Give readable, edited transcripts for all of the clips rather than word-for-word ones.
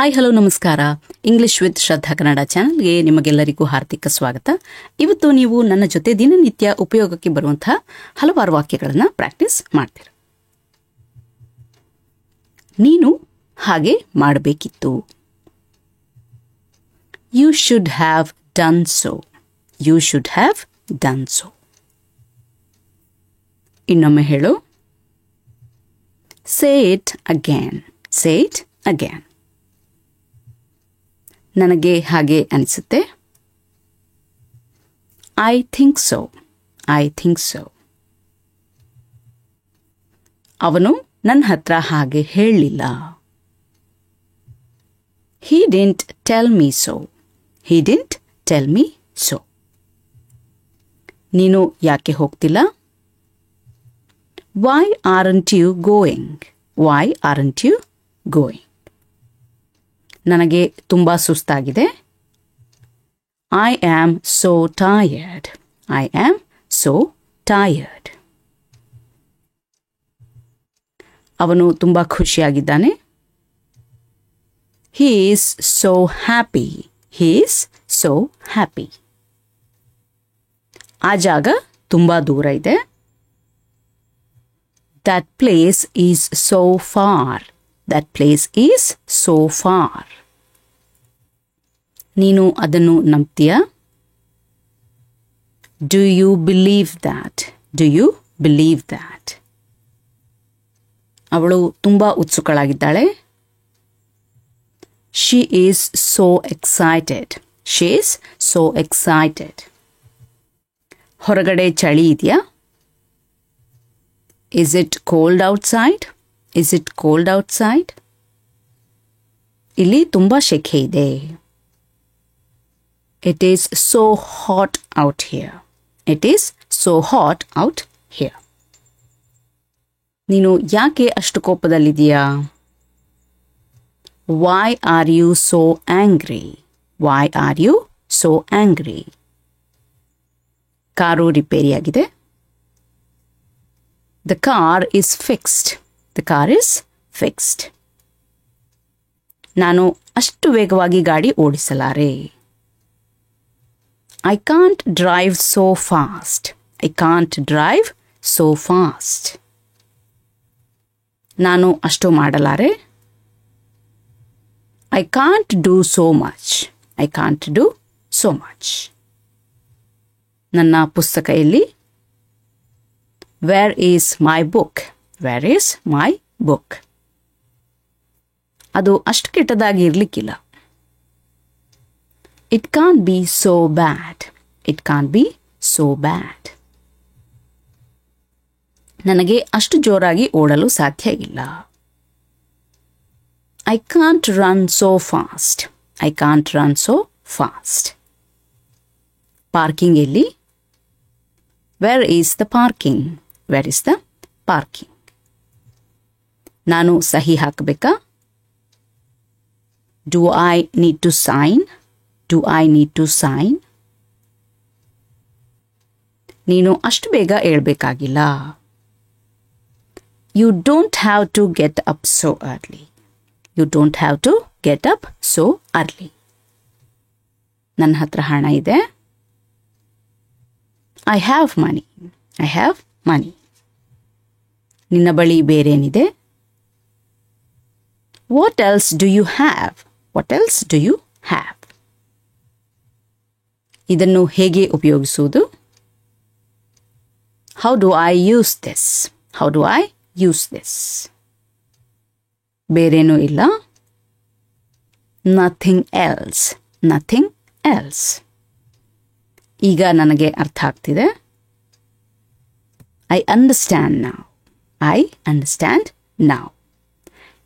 Hi hello ನಮಸ್ಕಾರ. English with ಶ್ರದ್ಧಾ ಕನ್ನಡ ಚಾನಲ್ಗೆ ನಿಮಗೆಲ್ಲರಿಗೂ ಹಾರ್ದಿಕ ಸ್ವಾಗತ. ಇವತ್ತು ನೀವು ನನ್ನ ಜೊತೆ ದಿನನಿತ್ಯ ಉಪಯೋಗಕ್ಕೆ ಬರುವಂತಹ ಹಲವಾರು ವಾಕ್ಯಗಳನ್ನು ಪ್ರಾಕ್ಟೀಸ್ ಮಾಡ್ತೀರ. ನೀನು ಹಾಗೆ ಮಾಡಬೇಕಿತ್ತು. You should have done so. You should have done so. ಇನ್ನೊಮ್ಮೆ ಹೇಳು. Say it again. Say it again. ನನಗೆ ಹಾಗೆ ಅನಿಸುತ್ತೆ. I think so. I think so. ಅವನು ನನ್ನ ಹತ್ರ ಹಾಗೆ ಹೇಳಲಿಲ್ಲ. He didn't tell me so. He didn't tell me so. ನೀನು ಯಾಕೆ ಹೋಗ್ತಿಲ್ಲ? Why aren't you going? Why aren't you going? ನನಗೆ ತುಂಬಾ ಸುಸ್ತಾಗಿದೆ. I am so tired. I am so tired. ಅವನು ತುಂಬಾ ಖುಷಿಯಾಗಿದ್ದಾನೆ. He is so happy. He is so happy. ಆ ಜಾಗ ತುಂಬಾ ದೂರ ಇದೆ. That place is so far. That place is so far. ನೀನು ಅದನ್ನು ನಂಬ್ತೀಯಾ? Do you believe that? Do you believe that? ಅವಳು ತುಂಬಾ ಉತ್ಸುಕಳಾಗಿದ್ದಾಳೆ. She is so excited. She is so excited. ಹೊರಗಡೆ ಚಳಿ ಇದೆಯಾ? Is it cold outside? Is it cold outside? ಇಲ್ಲಿ ತುಂಬಾ ಶೆಕೆ ಇದೆ. It is so hot out here. It is so hot out here. ನೀನು ಯಾಕೆ ಅಷ್ಟು ಕೋಪದಲ್ಲಿದೀಯಾ? Why are you so angry? Why are you so angry? Car ರಿಪೇರಿಯಾಗಿದೆ. The car is fixed. The car is fixed. ನಾನು ಅಷ್ಟು ವೇಗವಾಗಿ ಗಾಡಿ ಓಡಿಸಲಾರೆ. I can't drive so fast. I can't drive so fast. ನಾನು ಅಷ್ಟು ಮಾಡಲಾರೆ. I can't do so much. I can't do so much. ನನ್ನ ಪುಸ್ತಕ ಎಲ್ಲಿ? Where is my book? Where is my book? ಅದು ಅಷ್ಟು ಕೆಟ್ಟದಾಗಿ ಇರಲಿಕ್ಕಿಲ್ಲ. It can't be so bad. It can't be so bad. ನನಗೆ ಅಷ್ಟು ಜೋರಾಗಿ ಓಡಲು ಸಾಧ್ಯ ಇಲ್ಲ. I can't run so fast. I can't run so fast. Parking ಎಲ್ಲಿ? Where is the parking? Where is the parking? ನಾನು ಸಹಿ ಹಾಕಬೇಕಾ? Do I need to sign? Do I need to sign? ನೀನು ಅಷ್ಟು ಬೇಗ ಏಳಬೇಕಾಗಿಲ್ಲ. You don't have to get up so early. You don't have to get up so early. ನನ್ನ ಹತ್ರ ಹಣ ಇದೆ. I have money. I have money. ನಿನ್ನ ಬಳಿ ಬೇರೇನಿದೆ? What else do you have? What else do you have? ಇದನ್ನು ಹೇಗೆ ಉಪಯೋಗಿಸುವುದು? How do I use this? How do I use this? ಬೇರೇನೂ ಇಲ್ಲ. Nothing else. Nothing else. ಈಗ ನನಗೆ ಅರ್ಥ ಆಗ್ತಿದೆ. I understand now. I understand now.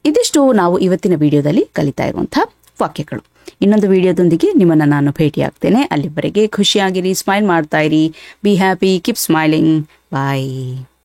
ಇದಿಷ್ಟು ನಾವು ಇವತ್ತಿನ ವಿಡಿಯೋದಲ್ಲಿ ಕಲಿತಾ ಇರುವಂತಹ ವಾಕ್ಯಗಳು. ಇನ್ನೊಂದು ವಿಡಿಯೋದೊಂದಿಗೆ ನಿಮ್ಮನ್ನು ನಾನು ಭೇಟಿಯಾಗ್ತೇನೆ. ಅಲ್ಲಿವರೆಗೆ ಖುಷಿಯಾಗಿರಿ, ಸ್ಮೈಲ್ ಮಾಡ್ತಾ ಇರಿ. Be happy, keep smiling. Bye.